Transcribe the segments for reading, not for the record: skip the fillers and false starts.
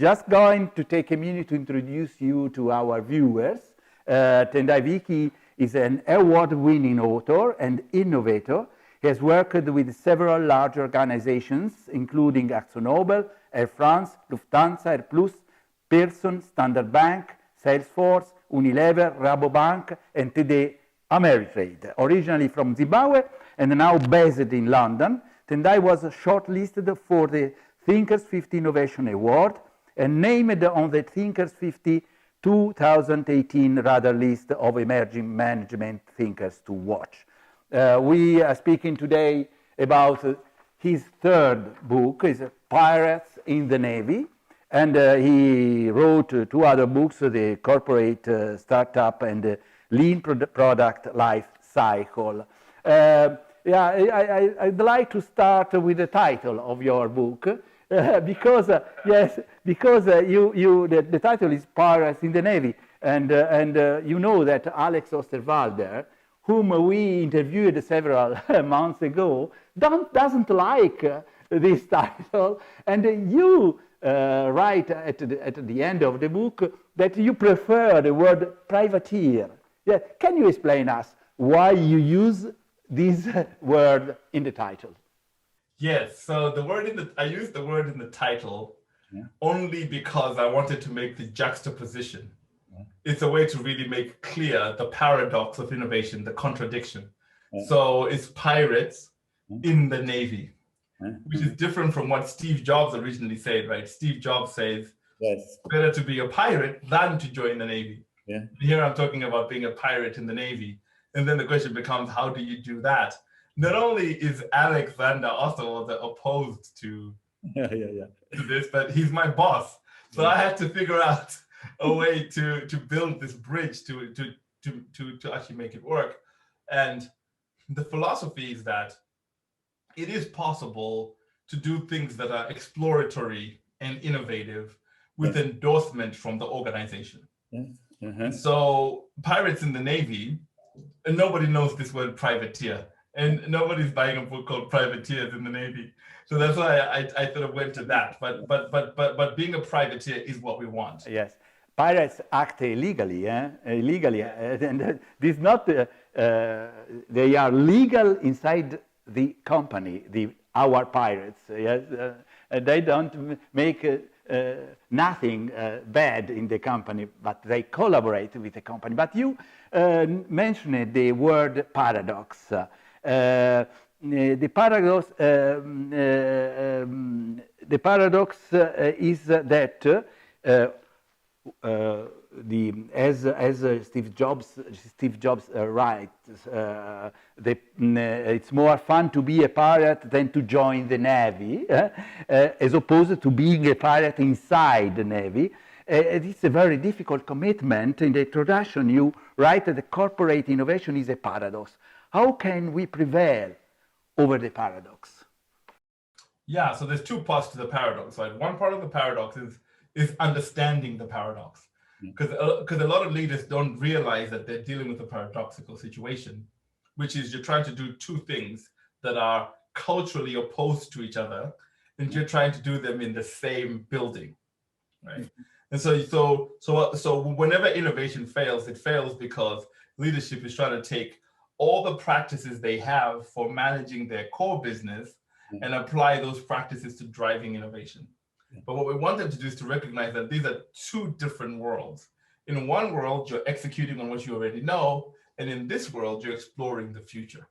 just going to take a minute to introduce you to our viewers. Tendayi Viki is an award-winning author and innovator. He has worked with several large organizations, including AkzoNobel, Air France, Lufthansa, AirPlus, Pearson, Standard Bank, Salesforce, Unilever, Rabobank, and today Ameritrade. Originally from Zimbabwe and now based in London, Tendayi was shortlisted for the Thinkers 50 Innovation Award and named on the Thinkers 50 2018 Radar list of emerging management thinkers to watch. We are speaking today about his third book, is Pirates in the Navy, and he wrote two other books, the Corporate Startup and the Lean Product Life Cycle. I'd like to start with the title of your book, because the title is Pirates in the Navy, and you know that Alex Osterwalder, whom we interviewed several months ago, doesn't like this title, and you write at the end of the book that you prefer the word privateer. Yeah. Can you explain us why you use this word in the title? Yes, so I used the word in the title only because I wanted to make the juxtaposition. It's a way to really make clear the paradox of innovation, the contradiction. So it's pirates in the Navy, which is different from what Steve Jobs originally said, right? Steve Jobs says, it's better to be a pirate than to join the Navy. Yeah. Here I'm talking about being a pirate in the Navy. And then the question becomes, how do you do that? Not only is Alexander Osterwalder opposed to this, but he's my boss. So I had to figure out a way to build this bridge to actually make it work. And the philosophy is that it is possible to do things that are exploratory and innovative with endorsement from the organization. And so Pirates in the Navy, and nobody knows this word privateer, and nobody's buying a book called Privateers in the Navy. So that's why I sort of went to that. But being a privateer is what we want. Yes, pirates act illegally, illegally, and this not. They are legal inside the company, our pirates. Yes, they don't make nothing bad in the company, but they collaborate with the company. But you mentioned the word paradox. The paradox is that as Steve Jobs writes, it's more fun to be a pirate than to join the Navy, as opposed to being a pirate inside the Navy. It's a very difficult commitment. In the introduction, you write that the corporate innovation is a paradox. How can we prevail over the paradox? Yeah, so there's two parts to the paradox, right? One part of the paradox is understanding the paradox. Because a lot of leaders don't realize that they're dealing with a paradoxical situation, which is you're trying to do two things that are culturally opposed to each other, and you're trying to do them in the same building, right? And so whenever innovation fails, it fails because leadership is trying to take all the practices they have for managing their core business and apply those practices to driving innovation. But what we want them to do is to recognize that these are two different worlds. In one world, you're executing on what you already know. And in this world, you're exploring the future.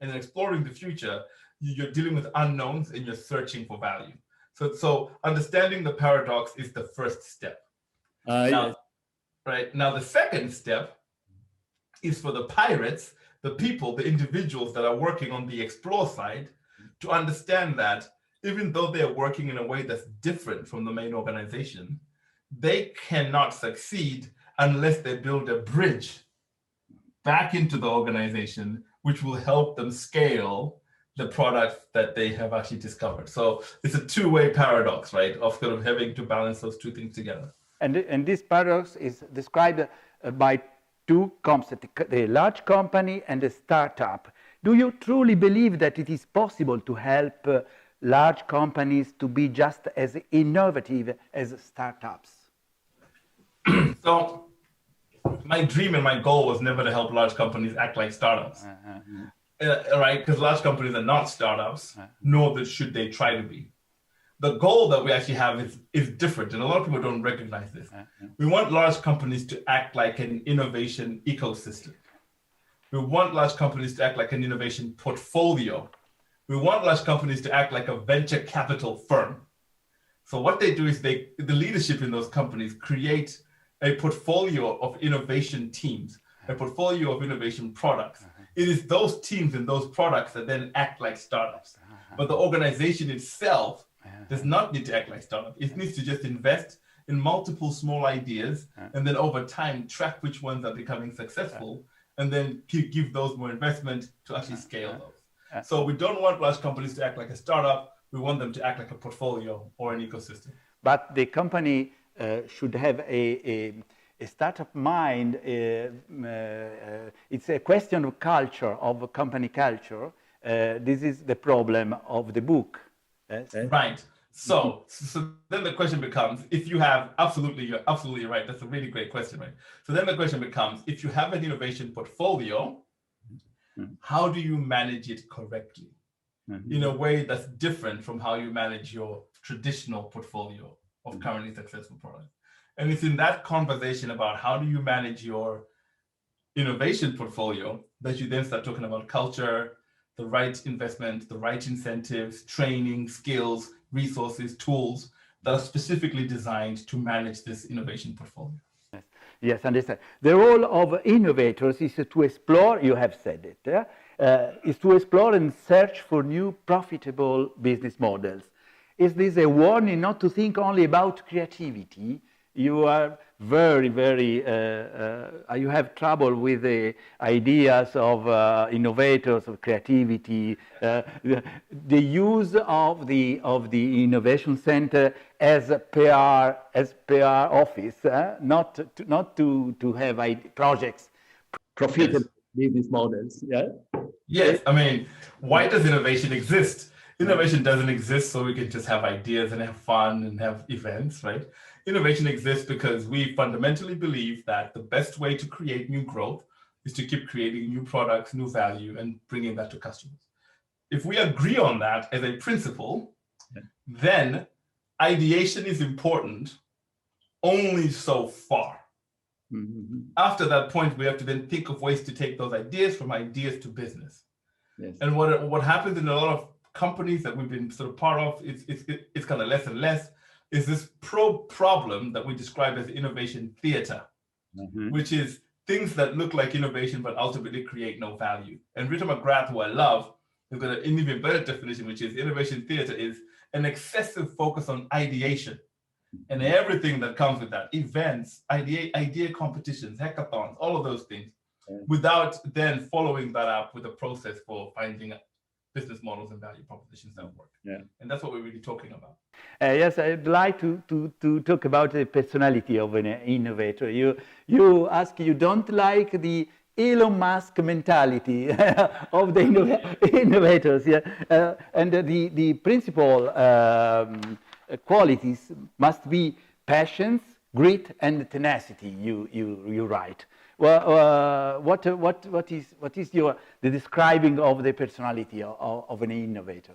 And in exploring the future, you're dealing with unknowns and you're searching for value. So understanding the paradox is the first step. Now, the second step is for the pirates, the people, the individuals that are working on the explore side, to understand that even though they are working in a way that's different from the main organization, they cannot succeed unless they build a bridge back into the organization, which will help them scale the product that they have actually discovered. So it's a two-way paradox, right, of kind of having to balance those two things together. And this paradox is described by two concepts, the large company and the startup. Do you truly believe that it is possible to help large companies to be just as innovative as startups? So my dream and my goal was never to help large companies act like startups, right? Because large companies are not startups, nor that should they try to be. The goal that we actually have is different, and a lot of people don't recognize this. We want large companies to act like an innovation ecosystem. We want large companies to act like an innovation portfolio. We want large companies to act like a venture capital firm. So what they do is the leadership in those companies create a portfolio of innovation teams, a portfolio of innovation products. It is those teams and those products that then act like startups. But the organization itself does not need to act like startup. It needs to just invest in multiple small ideas and then over time track which ones are becoming successful and then give those more investment to actually scale those. So we don't want large companies to act like a startup. We want them to act like a portfolio or an ecosystem. But the company should have a startup mind. It's a question of culture, of company culture. This is the problem of the book. Right. So then the question becomes, if you have, you're absolutely right. That's a really great question, right? So then the question becomes, if you have an innovation portfolio, how do you manage it correctly in a way that's different from how you manage your traditional portfolio of currently successful products? And it's in that conversation about how do you manage your innovation portfolio that you then start talking about culture, the right investment, the right incentives, training, skills, resources, tools that are specifically designed to manage this innovation portfolio. Yes, understand. The role of innovators is to explore, you have said it, is to explore and search for new profitable business models. Is this a warning not to think only about creativity? You are very, you have trouble with the ideas of innovators, of creativity, the use of the innovation center as a PR office, not to have projects, profitable business models. Yeah. Yes, I mean, why does innovation exist? Innovation doesn't exist so we can just have ideas and have fun and have events, right? Innovation exists because we fundamentally believe that the best way to create new growth is to keep creating new products, new value, and bringing that to customers. If we agree on that as a principle, then ideation is important only so far. After that point, we have to then think of ways to take those ideas from ideas to business. Yes. And what happens in a lot of companies that we've been sort of part of, it's kind of less and less, is this problem that we describe as innovation theater, which is things that look like innovation but ultimately create no value. And Rita McGrath, who I love, has got an even better definition, which is innovation theater is an excessive focus on ideation and everything that comes with that, events, idea competitions, hackathons, all of those things, without then following that up with a process for finding business models and value propositions that work. Yeah. And that's what we're really talking about. Yes, I'd like to talk about the personality of an innovator. You don't like the Elon Musk mentality of the innovators, yeah? And the principal qualities must be patience, grit, and tenacity. You write. Well, what is the describing of the personality of an innovator?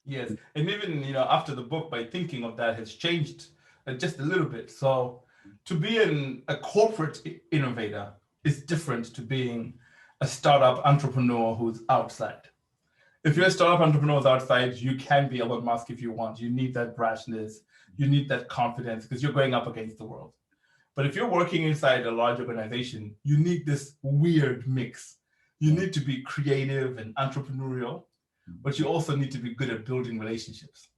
Yes, and even after the book, my thinking of that has changed just a little bit. So to be a corporate innovator is different to being a startup entrepreneur who's outside. If you're a startup entrepreneur who's outside, you can be Elon Musk if you want. You need that brashness, you need that confidence because you're going up against the world. But if you're working inside a large organization, you need this weird mix. You need to be creative and entrepreneurial, but you also need to be good at building relationships.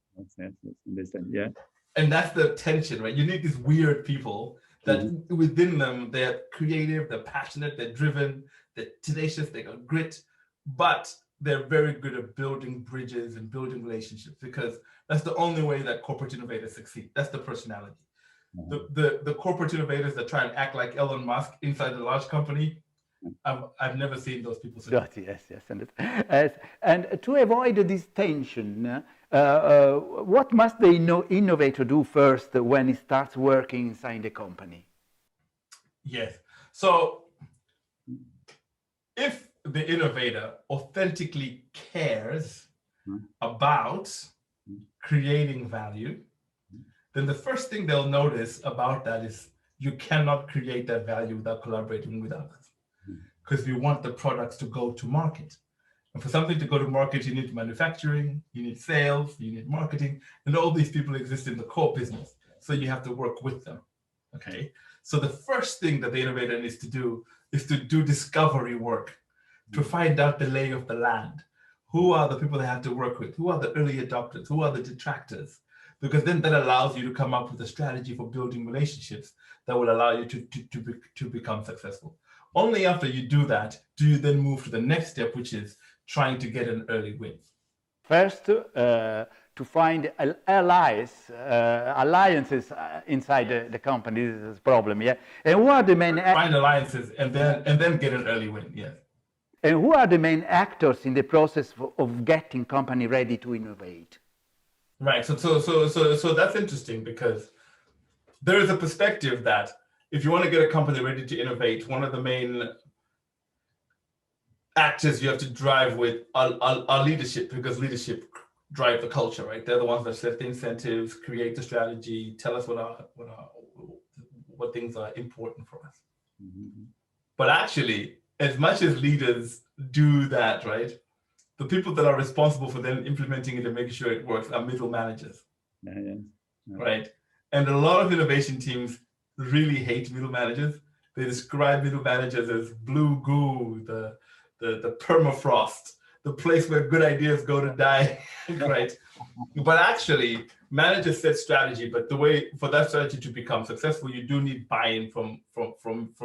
Understand, yeah. And that's the tension, right? You need these weird people that within them, they're creative, they're passionate, they're driven, they're tenacious, they got grit, but they're very good at building bridges and building relationships because that's the only way that corporate innovators succeed. That's the personality. The corporate innovators that try and act like Elon Musk inside a large company, I've never seen those people succeed. Yes. And to avoid this tension, What must the innovator do first when he starts working inside the company? Yes. So if the innovator authentically cares about creating value, then the first thing they'll notice about that is you cannot create that value without collaborating with others, because we want the products to go to market. And for something to go to market, you need manufacturing, you need sales, you need marketing, and all these people exist in the core business. So you have to work with them. Okay. So the first thing that the innovator needs to do is to do discovery work, to find out the lay of the land. Who are the people they have to work with? Who are the early adopters? Who are the detractors? Because then that allows you to come up with a strategy for building relationships that will allow you to become successful. Only after you do that, do you then move to the next step, which is trying to get an early win. First, to find alliances inside the company. This is a problem, yeah. And who are the main find alliances and then get an early win, yes. And who are the main actors in the process of getting company ready to innovate? Right. So that's interesting, because there is a perspective that if you want to get a company ready to innovate, one of the main actors you have to drive with are leadership, because leadership drive the culture, right? They're the ones that set the incentives, create the strategy, tell us what things are important for us. But actually, as much as leaders do that, right, the people that are responsible for then implementing it and making sure it works are middle managers, right? And a lot of innovation teams really hate middle managers. They describe middle managers as blue goo, the permafrost, the place where good ideas go to die, right? But actually, managers set strategy, but the way for that strategy to become successful, you do need buy-in from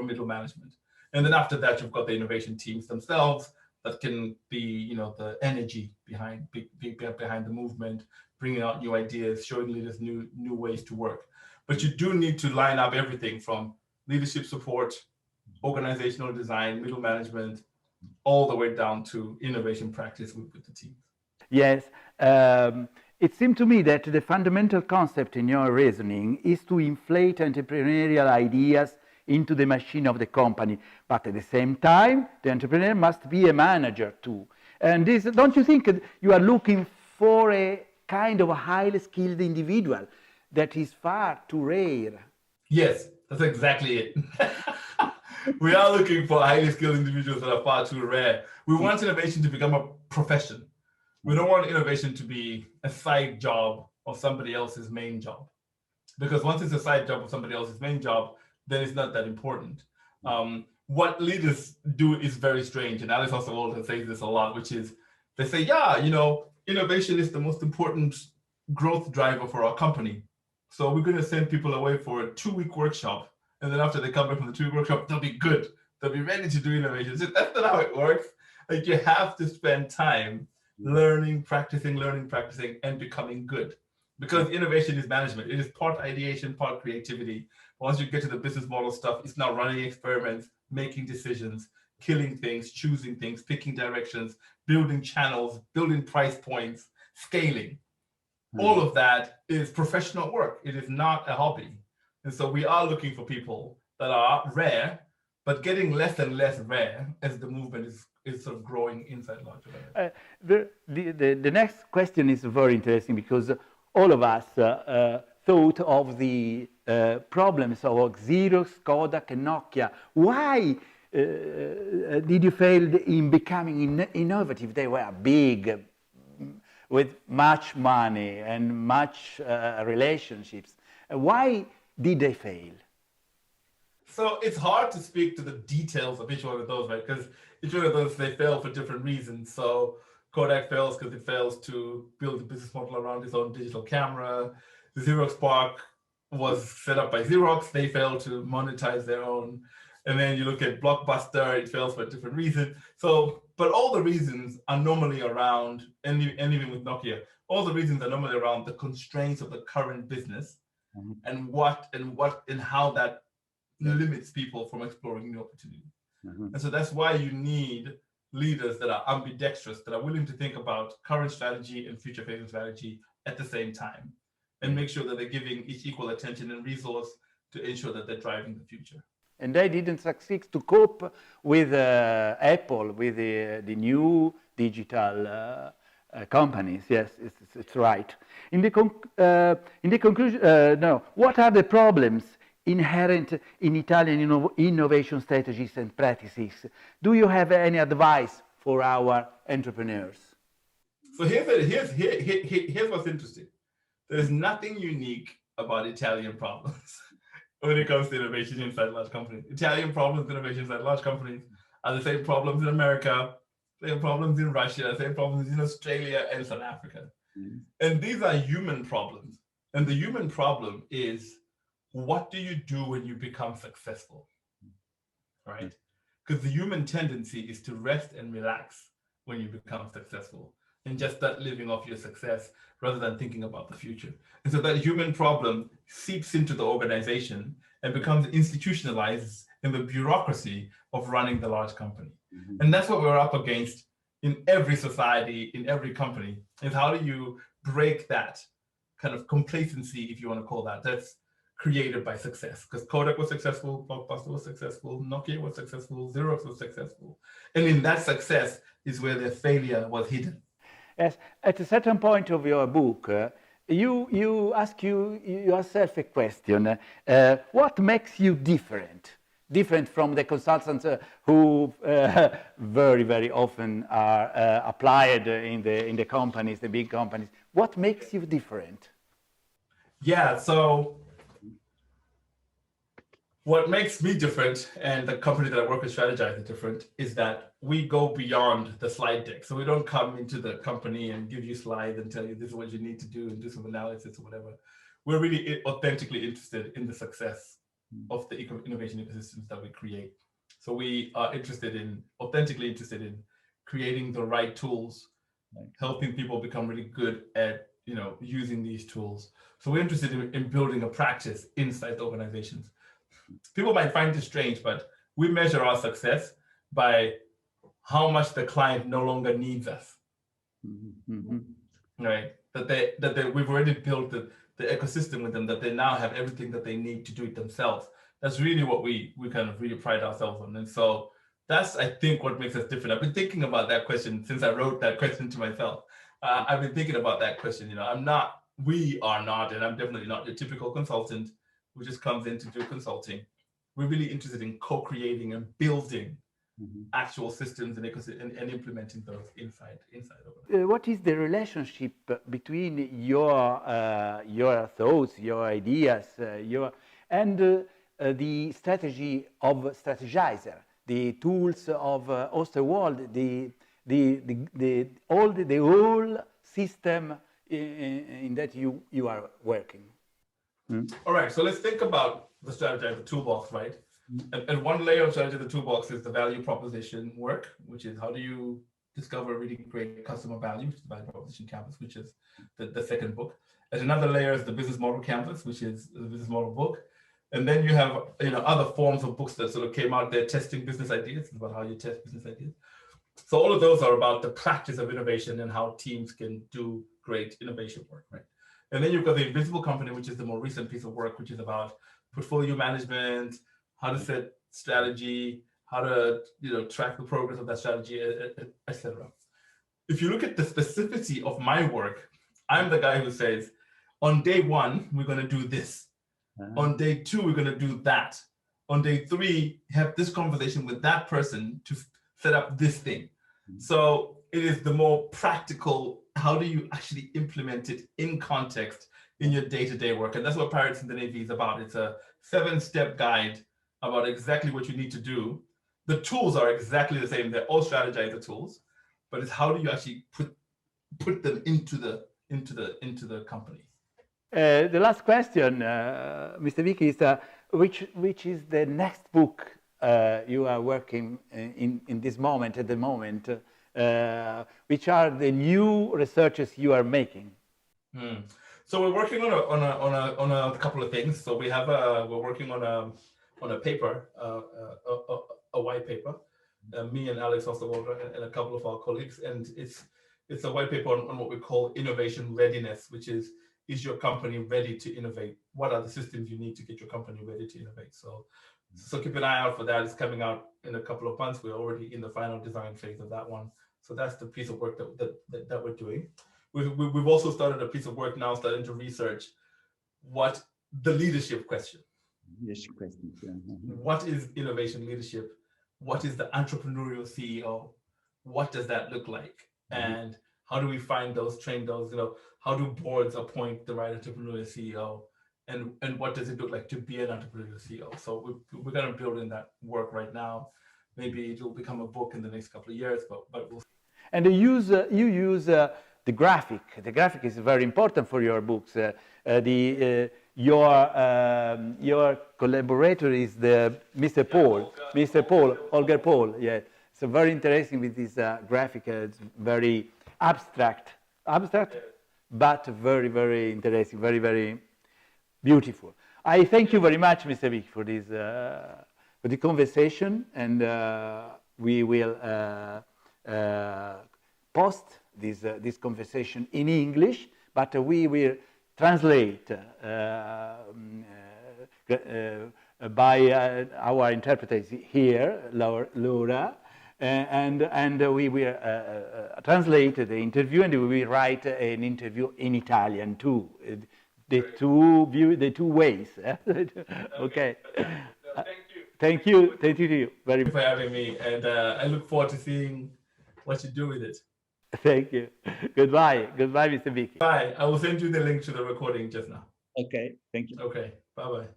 middle management. And then after that, you've got the innovation teams themselves that can be, the energy behind the movement, bringing out new ideas, showing leaders new ways to work. But you do need to line up everything from leadership support, organizational design, middle management, all the way down to innovation practice with the teams. Yes. It seemed to me that the fundamental concept in your reasoning is to inflate entrepreneurial ideas into the machine of the company. But at the same time, the entrepreneur must be a manager too. And this, don't you think you are looking for a kind of a highly skilled individual that is far too rare? Yes, that's exactly it. We are looking for highly skilled individuals that are far too rare. We want innovation to become a profession. We don't want innovation to be a side job of somebody else's main job. Because once it's a side job of somebody else's main job, then it's not that important. What leaders do is very strange, and Alice also says this a lot, which is they say, innovation is the most important growth driver for our company. So we're going to send people away for a 2-week workshop, and then after they come back from the 2-week workshop, they'll be good. They'll be ready to do innovation. So that's not how it works. Like, you have to spend time learning, practicing, and becoming good. Because innovation is management. It is part ideation, part creativity. Once you get to the business model stuff, it's now running experiments, making decisions, killing things, choosing things, picking directions, building channels, building price points, scaling. All of that is professional work. It is not a hobby. And so we are looking for people that are rare, but getting less and less rare as the movement is sort of growing inside larger areas. The next question is very interesting, because all of us thought of the problems of Xerox, Kodak, and Nokia. Why did you fail in becoming innovative? They were big, with much money and much relationships. Why did they fail? So it's hard to speak to the details of each one of those, right? Because each one of those, they fail for different reasons. So Kodak fails because it fails to build a business model around its own digital camera. The Xerox Spark was set up by Xerox. They failed to monetize their own. And then you look at Blockbuster, it fails for a different reason. So, but all the reasons are normally around, and even with Nokia, all the reasons are normally around the constraints of the current business and how that limits people from exploring new opportunities. And so that's why you need leaders that are ambidextrous, that are willing to think about current strategy and future facing strategy at the same time, and make sure that they're giving each equal attention and resource to ensure that they're driving the future. And they didn't succeed to cope with Apple, with the new digital companies. Yes, it's right. In the conclusion, no. What are the problems inherent in Italian innovation strategies and practices? Do you have any advice for our entrepreneurs? So here's what's interesting. There's nothing unique about Italian problems when it comes to innovation inside large companies. Italian problems, innovation inside large companies are the same problems in America, same problems in Russia, same problems in Australia and South Africa. And these are human problems. And the human problem is, what do you do when you become successful, right? Because the human tendency is to rest and relax when you become successful and just start living off your success rather than thinking about the future. And so that human problem seeps into the organization and becomes institutionalized in the bureaucracy of running the large company. And that's what we're up against in every society, in every company, is how do you break that kind of complacency, if you want to call that, that's created by success. Because Kodak was successful, Blockbuster was successful, Nokia was successful, Xerox was successful. And in that success is where their failure was hidden. Yes, at a certain point of your book, you ask yourself a question: what makes you different from the consultants who very often are applied in the companies, the big companies? What makes you different? Yeah, so what makes me different, and the company that I work with, Strategize, is different, is that we go beyond the slide deck. So we don't come into the company and give you slides and tell you this is what you need to do and do some analysis or whatever. We're really authentically interested in the success of the innovation ecosystems that we create. So we are authentically interested in creating the right tools, helping people become really good at using these tools. So we're interested in building a practice inside the organizations. People might find this strange, but we measure our success by how much the client no longer needs us. Right? That we've already built the ecosystem with them, that they now have everything that they need to do it themselves. That's really what we kind of really pride ourselves on. And so that's, I think, what makes us different. I've been thinking about that question since I wrote that question to myself. I've been thinking about that question. We are not, and I'm definitely not your typical consultant who just comes in to do consulting. We're really interested in co-creating and building actual systems and implementing those inside of it. What is the relationship between your thoughts, your ideas, and the strategy of Strategizer, the tools of Osterwald, the whole system in that you are working? All right, so let's think about the Strategizer toolbox, right? And one layer of Strategizer toolbox is the value proposition work, which is how do you discover really great customer value, which is the value proposition canvas, which is the second book. And another layer is the business model canvas, which is the business model book. And then you have other forms of books that sort of came out there testing business ideas. It's about how you test business ideas. So all of those are about the practice of innovation and how teams can do great innovation work, right? And then you've got the invisible company, which is the more recent piece of work, which is about portfolio management, how to set strategy, how to track the progress of that strategy, etc. If you look at the specificity of my work, I'm the guy who says, on day 1, we're going to do this. On day 2, we're going to do that. On day 3, have this conversation with that person to set up this thing. So it is the more practical, how do you actually implement it in context in your day-to-day work? And that's what Pirates in the Navy is about. It's a 7-step guide about exactly what you need to do. The tools are exactly the same. They're all Strategizer tools, but it's how do you actually put them into the company. The last question, Mr. Viki, is which is the next book you are working in this moment, at the moment? Which are the new researches you are making? So we're working on a couple of things. So we're working on a paper, a white paper, me and Alex Osterwalder and a couple of our colleagues, and it's a white paper on what we call innovation readiness, which is your company ready to innovate? What are the systems you need to get your company ready to innovate? So keep an eye out for that. It's coming out in a couple of months. We're already in the final design phase of that one. So that's the piece of work that we're doing. We've also started a piece of work now, starting to research what the leadership question. Leadership questions. Yeah. What is innovation leadership? What is the entrepreneurial CEO? What does that look like? And how do we find those, train those? How do boards appoint the right entrepreneurial CEO? And what does it look like to be an entrepreneurial CEO? So we're going to build in that work right now. Maybe it will become a book in the next couple of years, but we'll see. And you use the graphic. The graphic is very important for your books. Your collaborator is the Mr. Paul, Holger Paul. Yeah, so very interesting with this graphic. It's very abstract, but very, very interesting, very, very beautiful. I thank you very much, Mr. Viki, for this for the conversation, and we will post this conversation in English, but we will translate by our interpreters here, Laura, and we will translate the interview, and we will write an interview in Italian too. The two ways. Okay. Thank you to you. Thank you for having me, and I look forward to seeing what you do with it. Thank you. Goodbye, Mr. Viki. Bye. I will send you the link to the recording just now. Okay, thank you. Okay, bye-bye.